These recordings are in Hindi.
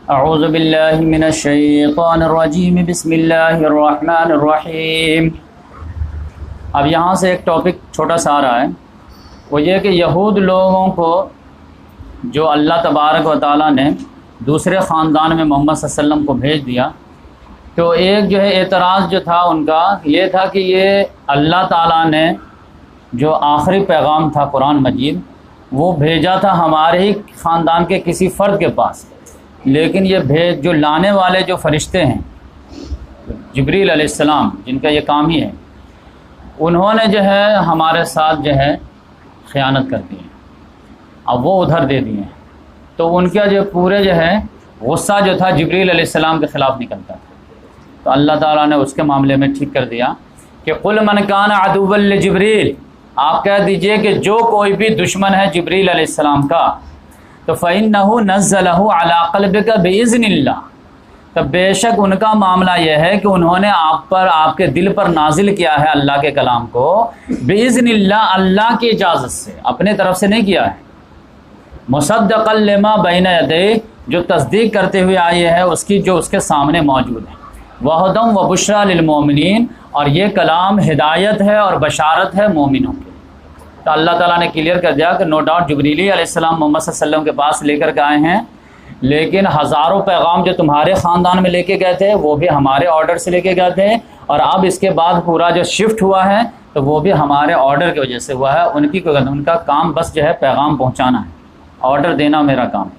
अऊज़ु बिल्लाहि मिनश्शैतानिर्रजीम बिस्मिल्लाहिर्रहमानिर्रहीम। अब यहाँ से एक टॉपिक छोटा सा आ रहा है, वो ये कि यहूद लोगों को जो अल्लाह तबारक व तआला ने दूसरे ख़ानदान में मोहम्मद सल्लल्लाहु अलैहि वसल्लम को भेज दिया, तो एक जो है एतराज़ जो था उनका ये था कि ये अल्लाह ताला ने जो आखिरी पैगाम था कुरान मजीद वो भेजा था हमारे ही ख़ानदान के किसी फ़र्द के पास, लेकिन ये जो लाने वाले जो फ़रिश्ते हैं जिब्रील अलैहिस्सलाम, जिनका ये काम ही है, उन्होंने जो है हमारे साथ जो है ख़यानत कर दी है। अब वो उधर दे दिए हैं, तो उनका जो पूरे जो है गुस्सा जो था जिब्रील अलैहिस्सलाम के ख़िलाफ़ निकलता था। तो अल्लाह ताला ने उसके मामले में ठीक कर दिया कि कुल मन कान अदुव्वन लिजिब्रील, आप कह दीजिए कि जो कोई भी दुश्मन है जिब्रील अलैहिस्सलाम का, तो फ़इन्नहु नज़्ज़लहु अला क़ल्बिका बिइज़्निल्लाह, तो बेशक उनका मामला यह है कि उन्होंने आप पर, आपके दिल पर नाजिल किया है अल्लाह के कलाम को बिइज़्निल्लाह, अल्लाह की इजाज़त से, अपने तरफ से नहीं किया है। मुसद्दक़न लिमा बैन यदैहि, जो तस्दीक करते हुए आई है उसकी जो उसके सामने मौजूद है। वहुदम व बुशरा लिलमोमिनीन, और ये कलाम हिदायत है और बशारत है मोमिनों की। तो अल्लाह ताला ने क्लियर कर दिया कि नो डाउट जिब्रील अलैहिस्सलाम मोहम्मद सल्लल्लाहु अलैहि वसल्लम के पास लेकर के आए हैं, लेकिन हज़ारों पैगाम जो तुम्हारे ख़ानदान में लेके गए थे वो भी हमारे ऑर्डर से लेके गए थे, और अब इसके बाद पूरा जो शिफ्ट हुआ है तो वो भी हमारे ऑर्डर की वजह से हुआ है। उनका काम बस जो है पैगाम पहुँचाना है, ऑर्डर देना मेरा काम है।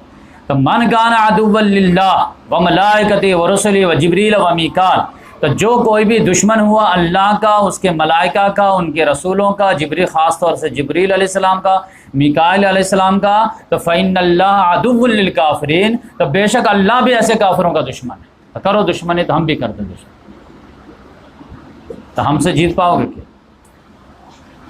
तो मन कान अदुव्वन लिल्लाह व मलाइकतिही व रुसुलिही व जिब्रील व मीकाल, तो जो कोई भी दुश्मन हुआ अल्लाह का, उसके मलाइका का, उनके रसूलों का, जिब्रील ख़ास तौर से जिब्रील अलैहिस्सलाम का, मीकाईल अलैहिस्सलाम का, तो फ़इन्नल्लाह अदुव्वुन लिल काफ़िरीन, तो बेशक अल्लाह भी ऐसे काफिरों का दुश्मन है। तो करो दुश्मनी तो हम भी कर दो दुश्मन, तो हमसे जीत पाओगे क्या?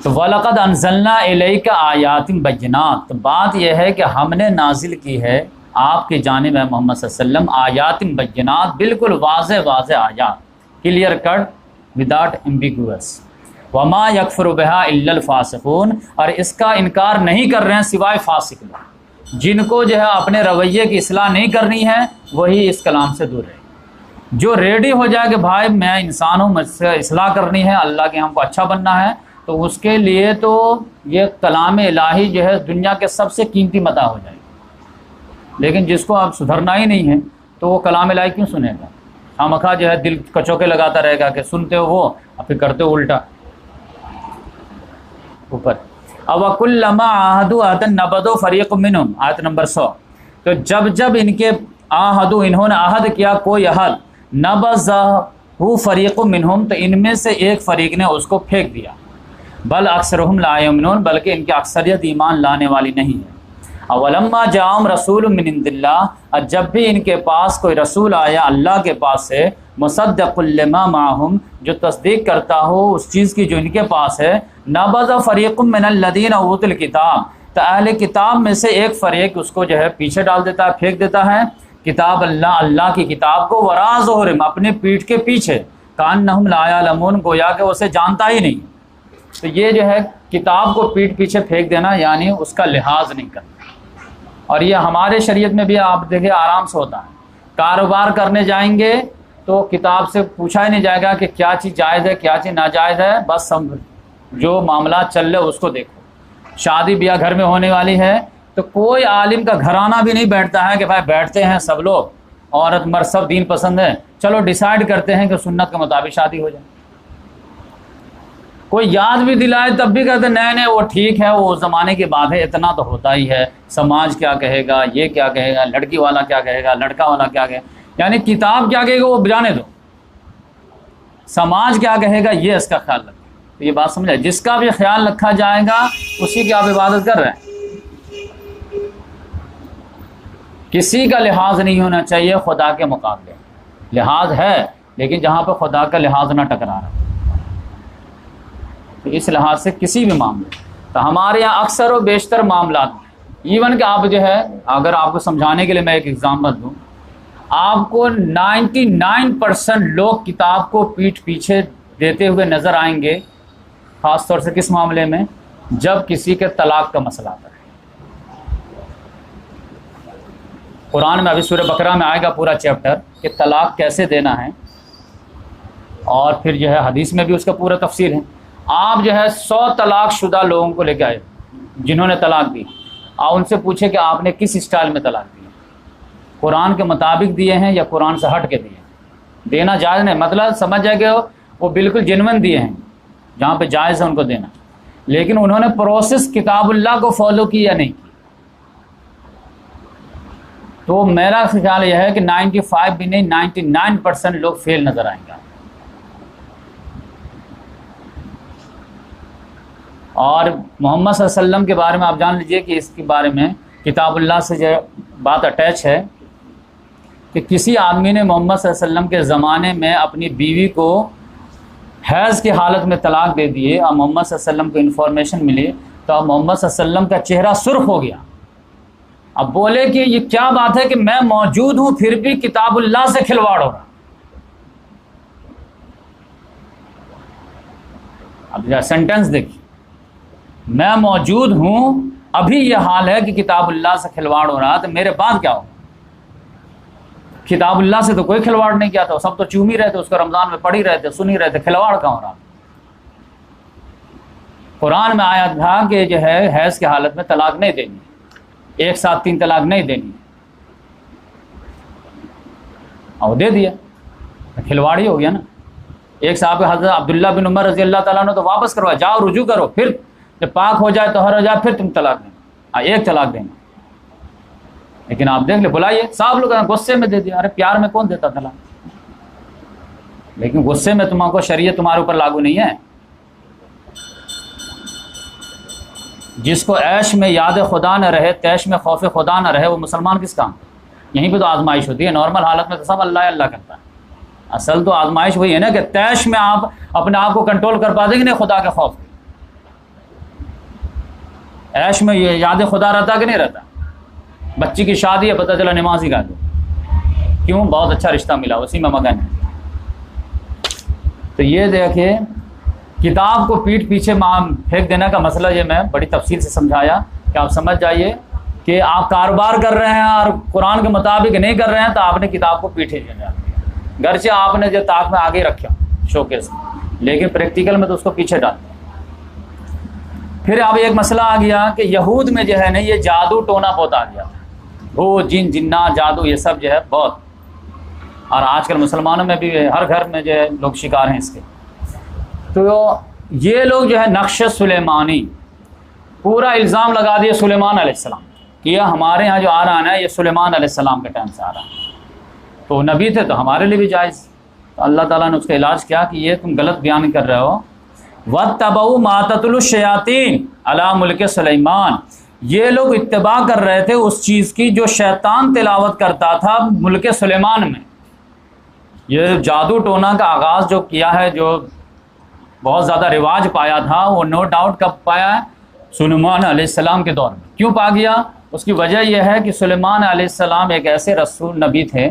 तो वलक़द अंज़लना इलैका आयातिन बय्यिनात, तो बात यह है कि हमने नाजिल की है आपकी जानिब है मोहम्मद सल्लल्लाहु अलैहि वसल्लम आयातिन बय्यिनात, बिल्कुल वाज़े वाज़े आयात, क्लियर कट, विदाउट एम्बिगुअस। वमा यकफुरु बिहा इल्लल फासिकून, और इसका इनकार नहीं कर रहे हैं सिवाय फासिक लोग, जिनको जो है अपने रवैये की इस्लाह नहीं करनी है वही इस कलाम से दूर रहे। जो रेडी हो जाए कि भाई मैं इंसान हूँ, मुझसे इस्लाह करनी है, अल्लाह के हमको अच्छा बनना है, तो उसके लिए तो ये कलाम इलाही जो है दुनिया के सबसे कीमती मता हो जाएगी। लेकिन जिसको आप सुधरना ही नहीं है तो वो कलाम इलाही क्यों सुनेगा? खामखा जो है दिल कचौके लगाता रहेगा कि सुनते हो वो और फिर करते हो उल्टा। ऊपर अवकुल्लमा आहदु अहदन नबदु फरीक़ुम मिनहुम, आयत नंबर 100। तो जब जब इनके आहदु, इन्होंने आहद किया कोई अहद, नबज़हु फरीक़ुम मिनहुम, तो इनमें से एक फरीक ने उसको फेंक दिया। बल अक्सरुहुम ला युमिनून, बल्कि इनकी अक्सरियत ईमान लाने वाली नहीं है। अवलम्मा जाअहुम रसूलुम मिन इंदिल्लाह, और जब भी इनके पास कोई रसूल आया अल्लाह के पास से, मुसद्दिक़ुल लिमा माअहुम, जो तस्दीक करता हो उस चीज़ की जो इनके पास है, नबज़ फ़रीक़ुम मिनल लज़ीना ऊतुल किताब, तो अहले किताब में से एक फ़रीक उसको जो है पीछे डाल देता है, फेंक देता है किताब अल्लाह की किताब को, वरा ज़ुहरिहिम, अपने पीठ के पीछे, कान्नहुम ला यअलमून, गोया कि उसे जानता ही नहीं। तो ये जो है किताब को पीठ पीछे फेंक देना, यानी उसका लिहाज नहीं करना। और ये हमारे शरीयत में भी आप देखिए आराम से होता है। कारोबार करने जाएंगे तो किताब से पूछा ही नहीं जाएगा कि क्या चीज़ जायज़ है क्या चीज़ नाजायज़ है, बस सब जो मामला चल रहे उसको देखो। शादी ब्याह घर में होने वाली है तो कोई आलिम का घराना भी नहीं बैठता है कि भाई बैठते हैं सब लोग, औरत मर्द सब दीन पसंद है, चलो डिसाइड करते हैं कि सुन्नत के मुताबिक शादी हो जाए। कोई याद भी दिलाए तब भी कहते नहीं नहीं वो ठीक है, वो ज़माने की बात है, इतना तो होता ही है, समाज क्या कहेगा, ये क्या कहेगा, लड़की वाला क्या कहेगा, लड़का वाला क्या कहेगा, यानी किताब क्या कहेगा वो जाने दो, समाज क्या कहेगा ये इसका ख्याल रखो। तो ये बात समझ आए, जिसका भी ख्याल रखा जाएगा उसी की आप इबादत कर रहे हैं। किसी का लिहाज नहीं होना चाहिए खुदा के मुकाबले, लिहाज है लेकिन जहाँ पर खुदा का लिहाज ना टकरा रहा, तो इस लिहाज से किसी भी मामले, तो हमारे यहाँ अक्सर और बेशतर मामला, इवन कि आप जो है, अगर आपको समझाने के लिए मैं एक एग्जाम्पल दूँ, आपको 99% लोग किताब को पीठ पीछे देते हुए नज़र आएंगे, ख़ास तौर से किस मामले में, जब किसी के तलाक का मसला आता है। कुरान में अभी सूरह बकरा में आएगा पूरा चैप्टर कि तलाक कैसे देना है, और फिर जो है हदीस में भी उसका पूरा तफसील है। आप जो है 100 तलाक शुदा लोगों को लेकर आए जिन्होंने तलाक दी, आप उनसे पूछे कि आपने किस स्टाइल में तलाक दिया, कुरान के मुताबिक दिए हैं या कुरान से हट के दिए। देना जायज़ नहीं, मतलब समझ जाए कि वो बिल्कुल जेन्युइन दिए हैं जहाँ पे जायज़ है उनको देना, लेकिन उन्होंने प्रोसेस किताबुल्लाह को फॉलो की या नहीं की। तो मेरा ख्याल यह है कि 95 भी नहीं 99% लोग फेल नज़र आएंगे। और मोहम्मद सल्लल्लाहु अलैहि वसल्लम के बारे में आप जान लीजिए कि इसके बारे में किताबुल्लाह से जो बात अटैच है कि किसी आदमी ने मोहम्मद सल्लल्लाहु अलैहि वसल्लम के ज़माने में अपनी बीवी को हैज़ की हालत में तलाक दे दिए और मोहम्मद सल्लल्लाहु अलैहि वसल्लम को इन्फॉर्मेशन मिली, तो अब मोहम्मद सल्लल्लाहु अलैहि वसल्लम का चेहरा सुर्ख हो गया। अब बोले कि ये क्या बात है कि मैं मौजूद हूँ फिर भी किताबुल्लाह से खिलवाड़ हो रहा। अब सेंटेंस देखिए, मैं मौजूद हूँ अभी ये हाल है कि किताबुल्लाह से खिलवाड़ हो रहा, तो मेरे बाद क्या हो। किताबुल्लाह से तो कोई खिलवाड़ नहीं किया था, सब तो चूम ही रहे थे, उसको रमज़ान में पढ़ ही रहे थे, सुन ही रहे थे, खिलवाड़ कहाँ हो रहा। कुरान में आया था कि जो है हैज़ की हालत में तलाक नहीं देनी, एक साथ 3 तलाक नहीं देनी, और दे दिया, खिलवाड़ ही हो गया ना। एक साहब हज़रत अब्दुल्लाह बिन उमर रज़ी अल्लाह ताला ने तो वापस करवाया, जाओ रुजू करो, फिर जब पाक हो जाए तो हर हो जाए फिर तुम तलाक देना, एक तलाक देना। लेकिन आप देख ले, बुलाइए, साहब लोग गुस्से में दे दिया। अरे प्यार में कौन देता तलाक, लेकिन गुस्से में तुमको शरीयत तुम्हारे ऊपर लागू नहीं है। जिसको ऐश में याद खुदा न रहे, तैश में खौफ खुदा न रहे, वो मुसलमान किस काम। यहीं पे तो आजमाइश होती है, नॉर्मल हालत में तो सब अल्लाह अल्लाह करता है। असल तो आजमाइश वही है ना कि तैश में आप अपने आप को कंट्रोल कर पाते कि नहीं खुदा के खौफ। ऐश में ये याद खुदा रहता कि नहीं रहता। बच्ची की शादी है, पता चला नमाजी का, क्यों, बहुत अच्छा रिश्ता मिला, उसी में मगन है। तो ये देखिए, किताब को पीठ पीछे फेंक देने का मसला ये मैं बड़ी तफसील से समझाया कि आप समझ जाइए कि आप कारोबार कर रहे हैं और कुरान के मुताबिक नहीं कर रहे हैं तो आपने किताब को पीछे देना। घर से आपने जो ताक में आगे रखा शोकेस में, लेकिन प्रैक्टिकल में तो उसको पीछे डाल। फिर अब एक मसला आ गया कि यहूद में जो है ना ये जादू टोना बहुत आ गया, वो जिन जिन्ना जादू ये सब जो है बहुत, और आजकल मुसलमानों में भी हर घर में जो है लोग शिकार हैं इसके। तो ये लोग जो है नक्श सुलेमानी पूरा इल्ज़ाम लगा दिए सुलेमान अलैहिस्सलाम कि यह हमारे यहाँ जो आ रहा है ना ये सुलेमान अलैहिस्सलाम के टाइम से आ रहा है, तो नबी थे तो हमारे लिए भी जायज़। तो अल्लाह ताला ने उसका इलाज किया कि ये तुम गलत बयान कर रहे हो। वत्तबऊ मा ततलु शयातीन अला मुल्क सुलेमान, ये लोग इत्तबा कर रहे थे उस चीज़ की जो शैतान तिलावत करता था मुल्क सुलेमान में। ये जादू टोना का आगाज़ जो किया है, जो बहुत ज़्यादा रिवाज पाया था, वो नो डाउट कब पाया है, सुलेमान अलैहिस्सलाम के दौर में। क्यों पा गया, उसकी वजह यह है कि सुलेमान अलैहिस्सलाम एक ऐसे रसूल नबी थे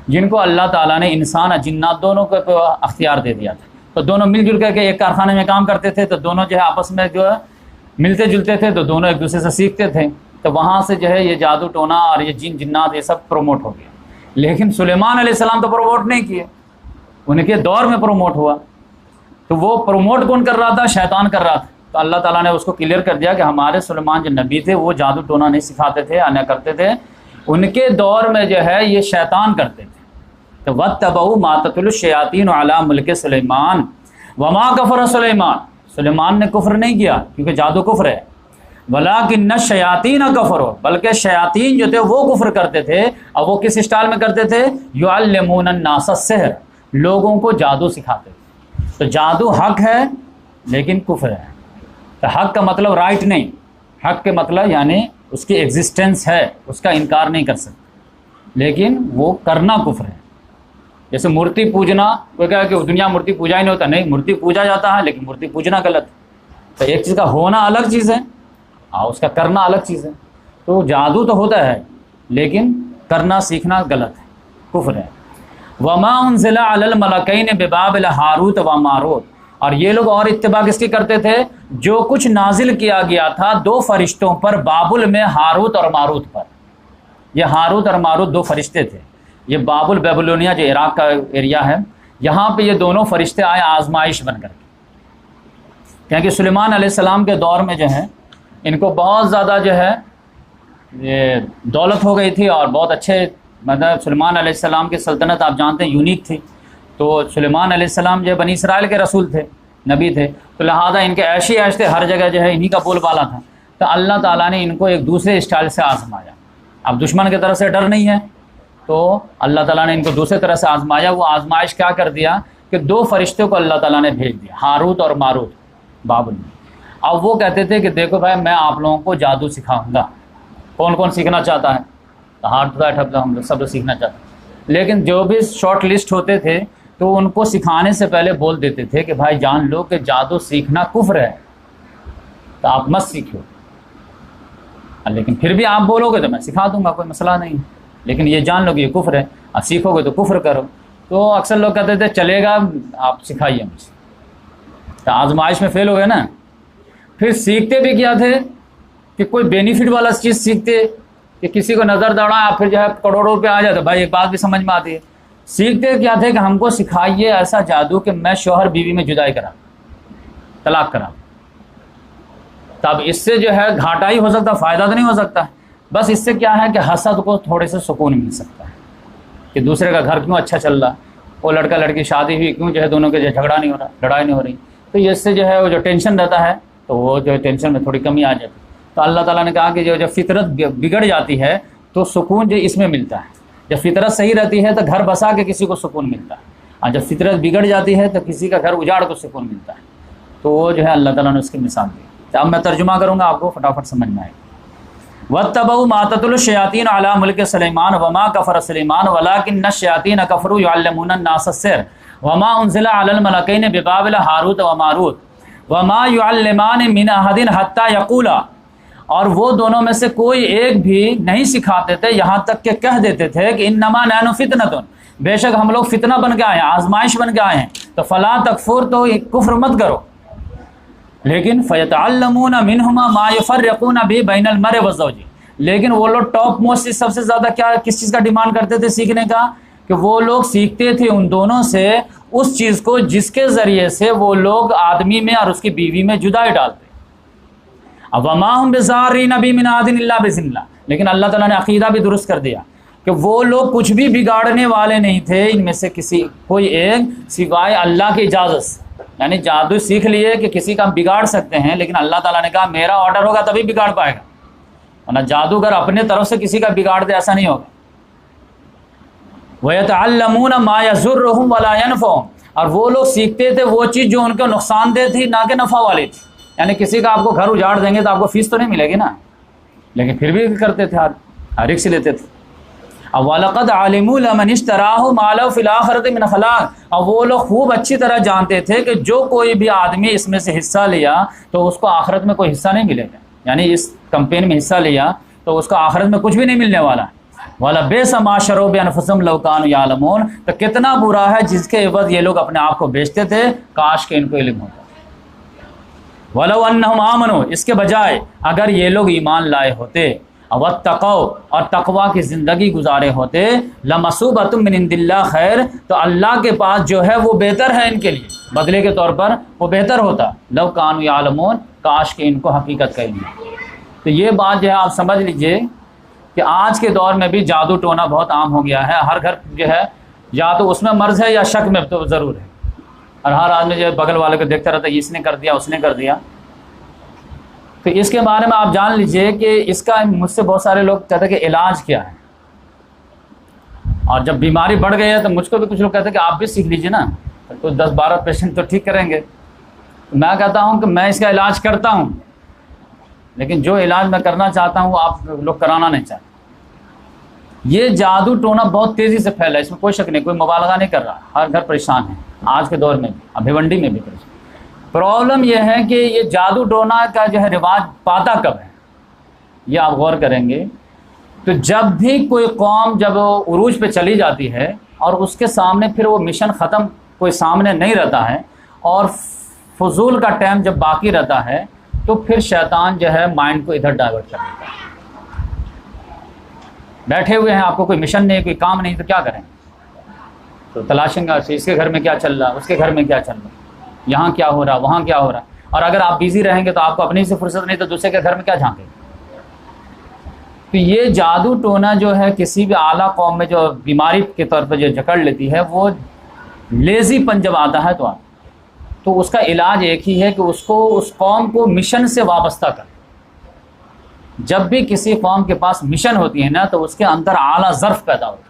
जिनको अल्लाह ताला ने इंसान और जिन्नात दोनों को अख्तियार दे दिया था। तो दोनों मिलजुल करके एक कारखाने में काम करते थे, तो दोनों जो है आपस में जो है मिलते जुलते थे, तो दोनों एक दूसरे से सीखते थे। तो वहाँ से जो है ये जादू टोना और ये जिन जिन्नात ये सब प्रमोट हो गया। लेकिन सुलेमान अलैहिस्सलाम तो प्रमोट नहीं किए, उनके दौर में प्रमोट हुआ। तो वो प्रमोट कौन कर रहा था, शैतान कर रहा था। तो अल्लाह ताला ने उसको क्लियर कर दिया कि हमारे सुलेमान जो नबी थे वो जादू टोना नहीं सिखाते थे या न करते थे, उनके दौर में जो है ये शैतान करते थे। तो वत्तबऊ मा ततलु शयातीन अला मुल्क सुलेमान वमा कफर सुलेमान, सुलेमान ने कुफ्र नहीं किया क्योंकि जादू कुफ्र है। वलाकिन्न शयातीन कफरो, बल्कि शयातीन जो थे वो कुफ्र करते थे। और वो किस स्टाइल में करते थे, युअल्लिमून अन्नास अस्सिहर, लोगों को जादू सिखाते थे। तो जादू हक है लेकिन कुफ्र है। तो हक का मतलब राइट नहीं, हक के मतलब यानी उसकी एग्जिस्टेंस है, उसका इनकार नहीं कर सकते, लेकिन वो करना कुफ्र है। जैसे मूर्ति पूजना, कोई कहे कि दुनिया मूर्ति पूजा ही नहीं होता, नहीं, मूर्ति पूजा जाता है लेकिन मूर्ति पूजना गलत है। तो एक चीज़ का होना अलग चीज़ है और उसका करना अलग चीज़ है। तो जादू तो होता है लेकिन करना सीखना गलत है, कुफ्र है। वमा उनज़िला अलल मलकैन बिबाबिल हारूत व मारूत, और ये लोग और इत्तिबा किसकी करते थे, जो कुछ नाजिल किया गया था 2 फरिश्तों पर बाबुल में, हारूत और मारूत पर। ये हारूत और मारूत दो फरिश्ते थे। ये बाबुल बेबीलोनिया जो इराक का एरिया है, यहाँ पे ये दोनों फरिश्ते आए आजमाइश बनकर के। क्योंकि सुलेमान अलैहिस्सलाम के दौर में जो है इनको बहुत ज़्यादा जो है ये दौलत हो गई थी और बहुत अच्छे, मतलब सुलेमान अलैहिस्सलाम की सल्तनत आप जानते हैं यूनिक थी। तो सुलेमान अलैहिस्सलाम जो बनी इसराइल के रसूल थे, नबी थे, तो लिहाजा इनके ऐशे ऐश थे, हर जगह जो है इन्हीं का बोलबाला था। तो अल्लाह ताला ने इनको एक दूसरे स्टाइल से आजमाया। अब दुश्मन की तरफ से डर नहीं है तो अल्लाह ताला ने इनको दूसरे तरह से आजमाया। वो आजमाइश क्या कर दिया कि दो फरिश्तों को अल्लाह ताला ने भेज दिया, हारूत और मारूत बाबुल में। अब वो कहते थे कि देखो भाई मैं आप लोगों को जादू सिखाऊंगा। कौन कौन सीखना चाहता है? तो हाथ उठाए, हम लोग सब लोग सीखना चाहते हैं। लेकिन जो भी शॉर्ट लिस्ट होते थे तो उनको सिखाने से पहले बोल देते थे कि भाई जान लो कि जादू सीखना कुफ्र है, तो आप मत सीखो। लेकिन फिर भी आप बोलोगे तो मैं सिखा दूंगा, कोई मसला नहीं, लेकिन ये जान लो कि ये कुफ्र है, आप सीखोगे तो कुफ्र करो। तो अक्सर लोग कहते थे चलेगा आप सिखाइए मुझे। तो आजमाइश में फेल हो गए ना। फिर सीखते भी क्या थे कि कोई बेनिफिट वाला चीज़ सीखते कि किसी को नज़र दौड़ा फिर जो है करोड़ों रुपये आ जाते। भाई एक बात भी समझ में आती है, सीखते क्या थे कि हमको सिखाइए ऐसा जादू कि मैं शौहर बीवी में जुदाई करा, तलाक करा। तब इससे जो है घाटा ही हो सकता, फ़ायदा तो नहीं हो सकता। बस इससे क्या है कि हसद को थोड़े से सुकून मिल सकता है कि दूसरे का घर क्यों अच्छा चल रहा, वो लड़का लड़की शादी हुई क्यों जो है दोनों के जो झगड़ा नहीं हो रहा, लड़ाई नहीं हो रही। तो इससे जो है वो जो टेंशन रहता है तो वो जो टेंशन में थोड़ी कमी आ जाती है। तो अल्लाह ताला ने कहा कि जो जब फितरत बिगड़ जाती है तो सुकून जो इसमें मिलता है। जब फितरत सही रहती है तो घर बसा के किसी को सुकून मिलता है, और जब फितरत बिगड़ जाती है तो किसी का घर उजाड़ को सुकून मिलता है। तो वो जो है अल्लाह ताला ने उसकी मिसाल दी। तो अब मैं तर्जुमा करूँगा, आपको फटाफट समझ में आएगा। वत्तबऊ माततुल शयातीन अला मुल्क सुलैमान वमा कफर सुलैमान वलाकिन्न शयातीन कफरू युअल्लिमून अन्नास अस्सिर वमा उनज़िला अलल मलकैन बिबाबिल हारूत व मारूत वमा युअल्लिमान मिन अहदिन हत्ता यक़ूला। और वो दोनों में से कोई एक भी नहीं सिखाते थे, यहाँ तक के कह देते थे कि इन्नमा नहनु फितनतुन, बेशक हम लोग फितना बन के आए हैं, आजमाइश बन के आए हैं। तो फला तकफुर, तो कुफ्र मत करो। लेकिन फ़यतअल्लमून मिनहुमा मा युफ़र्रिक़ून बिही बैनल मर्इ व ज़ौजी, लेकिन वो लोग टॉप मोस्ट सबसे ज़्यादा क्या किस चीज़ का डिमांड करते थे सीखने का, कि वो लोग सीखते थे उन दोनों से उस चीज़ को जिसके ज़रिए से वो लोग आदमी में और उसकी बीवी में जुदाई डालते। अब वमा हुम बिज़ारिन बिही मिन अहदिन इल्ला बिइज़्निल्लाह, लेकिन अल्लाह ताला ने अक़ीदा भी दुरुस्त कर दिया कि वो लोग कुछ भी बिगाड़ने वाले नहीं थे इनमें से किसी कोई एक, सिवाय अल्लाह की इजाज़त से। यानी जादू सीख लिए कि किसी का बिगाड़ सकते हैं, लेकिन अल्लाह ताला ने कहा मेरा ऑर्डर होगा तभी बिगाड़ पाएगा, वरना जादूगर अपने तरफ से किसी का बिगाड़ दे ऐसा नहीं होगा। वयतअल्लमून मा यज़ुर्रुहुम वला यनफ़उहुम, और वो लोग सीखते थे वो चीज़ जो उनको नुकसानदेह थी ना कि नफ़ा वाली थी। यानी किसी का आपको घर उजाड़ देंगे तो आपको फीस तो नहीं मिलेगी ना, लेकिन फिर भी करते थे, रिस्क लेते थे। अब वलक़द अलिमू लमन इश्तराहु मा लहु फ़िल आख़िरति मिन ख़लाक़, और वो लोग खूब अच्छी तरह जानते थे कि जो कोई भी आदमी इसमें से हिस्सा लिया तो उसको आखिरत में कोई हिस्सा नहीं मिलेगा। यानी इस कैंपेन में हिस्सा लिया तो उसको आखिरत में कुछ भी नहीं मिलने वाला। वाला बेसमा शरो बिअनफुसिहिम लौ कानू यालमून, तो कितना बुरा है जिसके एवज़ ये लोग अपने आप को बेचते थे, काश के इनको इल्म होता। वलौ अन्नहुम आमनू, इसके बजाय अगर ये लोग ईमान लाए होते, वत्तक़ौ, और तक़वा की ज़िंदगी गुजारे होते, लमसूबतुम मिन इंदिल्लाह खैर, तो अल्लाह के पास जो है वो बेहतर है इनके लिए, बदले के तौर पर वो बेहतर होता। लौ कानू यालमून, काश के इनको हकीकत का इल्म। तो ये बात जो है आप समझ लीजिए कि आज के दौर में भी जादू टोना बहुत आम हो गया है। हर घर जो है या तो उसमें मर्ज़ है या शक में तो ज़रूर है, और हर आदमी जो है बगल वाले को देखता रहता है, इसने कर दिया उसने कर दिया। तो इसके बारे में आप जान लीजिए कि इसका मुझसे बहुत सारे लोग कहते हैं कि इलाज क्या है, और जब बीमारी बढ़ गई है तो मुझको भी कुछ लोग कहते हैं कि आप भी सीख लीजिए ना, तो 10-12 पेशेंट तो ठीक करेंगे। तो मैं कहता हूं कि मैं इसका इलाज करता हूं, लेकिन जो इलाज मैं करना चाहता हूं वो आप लोग कराना नहीं चाहते। ये जादू टोना बहुत तेज़ी से फैला है, इसमें कोई शक नहीं, कोई मुबालगा नहीं कर रहा। हर घर परेशान है आज के दौर में भी, भिवंडी में भी परेशान। प्रॉब्लम यह है कि ये जादू टोना का जो है रिवाज पाता कब है, ये आप गौर करेंगे तो जब भी कोई कौम जब उरूज पे चली जाती है और उसके सामने फिर वो मिशन ख़त्म कोई सामने नहीं रहता है और फजूल का टाइम जब बाकी रहता है तो फिर शैतान जो है माइंड को इधर डाइवर्ट कर देता है। बैठे हुए हैं, आपको कोई मिशन नहीं, कोई काम नहीं, तो क्या करें? तो तलाशेंगे इसके घर में क्या चल रहा, उसके घर में क्या चल रहा, यहाँ क्या हो रहा, वहाँ क्या हो रहा। और अगर आप बिजी रहेंगे तो आपको अपनी से फुर्सत नहीं, तो दूसरे के घर में क्या झांकेंगे। तो ये जादू टोना जो है किसी भी आला कौम में जो बीमारी के तौर पर जो जकड़ लेती है, वो लेजीपन जब आता है तो उसका इलाज एक ही है कि उसको, उस कौम को मिशन से वाबस्ता कर। जब भी किसी कौम के पास मिशन होती है ना, तो उसके अंदर आला ज़र्फ पैदा होती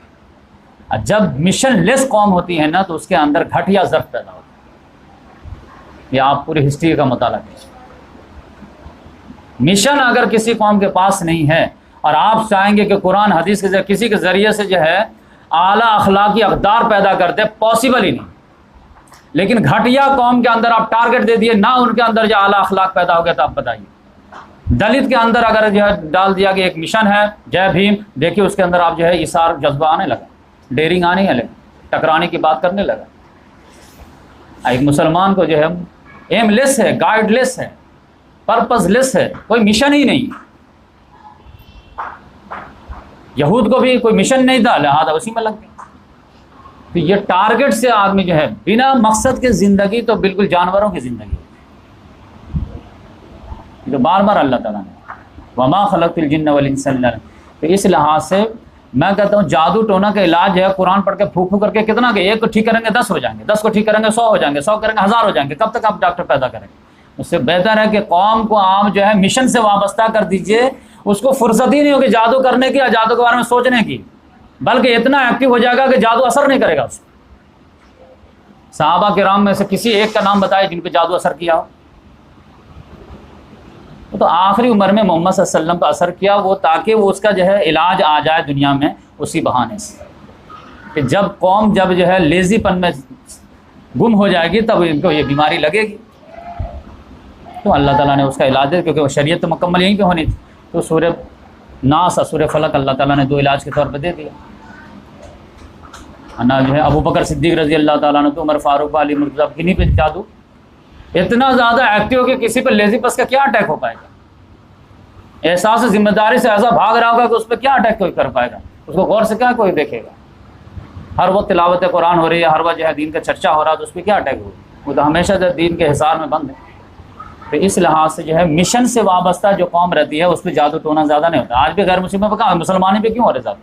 है। जब मिशन लेस कौम होती है ना, तो उसके अंदर घटिया ज़र्फ पैदा होता है। ये आप पूरी हिस्ट्री का मुताला कीजिए। मिशन अगर किसी कौम के पास नहीं है और आप चाहेंगे कि कुरान हदीस के किसी के ज़रिए से जो है आला अखलाकी अक़दार पैदा कर दे, पॉसिबल ही नहीं। लेकिन घटिया कौम के अंदर आप टारगेट दे दिए ना, उनके अंदर जो आला अखलाक पैदा हो गया, तो आप बताइए। दलित के अंदर अगर जो है डाल दिया कि एक मिशन है जय भीम, देखिए उसके अंदर आप जो है इसार जज्बा आने लगा, डेयरिंग आने लगा, टकराने की बात करने लगा। एक मुसलमान को जो है एमलेस है, गाइडलेस है, पर्पसलेस है, कोई मिशन ही नहीं। यहूद को भी कोई मिशन नहीं था, लिहाजा उसी में लग गए। तो ये टारगेट से आदमी जो है बिना मकसद के ज़िंदगी तो बिल्कुल जानवरों की ज़िंदगी, जो बार बार अल्लाह ताला ने वमा खलक़्तुल जिन्न वल इंसा इल्ला। तो इस लिहाज से मैं कहता हूँ जादू टोना का इलाज है कुरान पढ़ के फूक फूक करके कितना के, एक को ठीक करेंगे 10 हो जाएंगे, 10 को ठीक करेंगे 100 हो जाएंगे, 100 करेंगे 1000 हो जाएंगे। कब तक आप डॉक्टर पैदा करेंगे? उससे बेहतर है कि कौम को आप जो है मिशन से वाबस्ता कर दीजिए। उसको फुर्सत ही नहीं होगी जादू करने की या जादू के बारे में सोचने की, बल्कि इतना एक्टिव हो जाएगा कि जादू असर नहीं करेगा उसको। सहाबा किराम में से किसी एक का नाम बताए जिन पे जादू असर किया हो। तो आखिरी उम्र में मोहम्मद सल्लल्लाहु अलैहि वसल्लम पर असर किया वो, ताकि वो उसका जो है इलाज आ जाए दुनिया में उसी बहाने से। कि जब कौम जब जो है लेजीपन में गुम हो जाएगी, तब इनको ये बीमारी लगेगी। तो अल्लाह ताला ने उसका इलाज है, क्योंकि वो शरीयत तो मुकम्मल यहीं पे होनी थी। तो सूरह नास और सूरह फलक अल्लाह ताला ने 2 इलाज के तौर पर दे दिया। ना जो है अबू बकर सिद्दीक रज़ी अल्लाह ताला ने, तो उमर फारूक अली मुर्तज़ा, किन्हीं पे जादू इतना ज़्यादा एक्टिव हो कि किसी पर लेज़ीपस का क्या अटैक हो पाएगा। एहसास जिम्मेदारी से ऐसा भाग रहा होगा कि उस पर क्या अटैक कोई कर पाएगा, उसको गौर से क्या कोई देखेगा। हर वक्त तिलावत कुरान हो रही है, हर वक्त जो है दीन का चर्चा हो रहा है, तो उस पर क्या अटैक होगा? वो तो हमेशा जो दीन के हिसार में बंद है। तो इस लिहाज से जो है मिशन से वाबस्ता जो कौम रहती है, उस पर जादू टोना ज़्यादा नहीं होता। आज भी गैर मुस्लिमों पर कहाँ, मुसलमानों पे क्यों हो रहे ज़्यादा?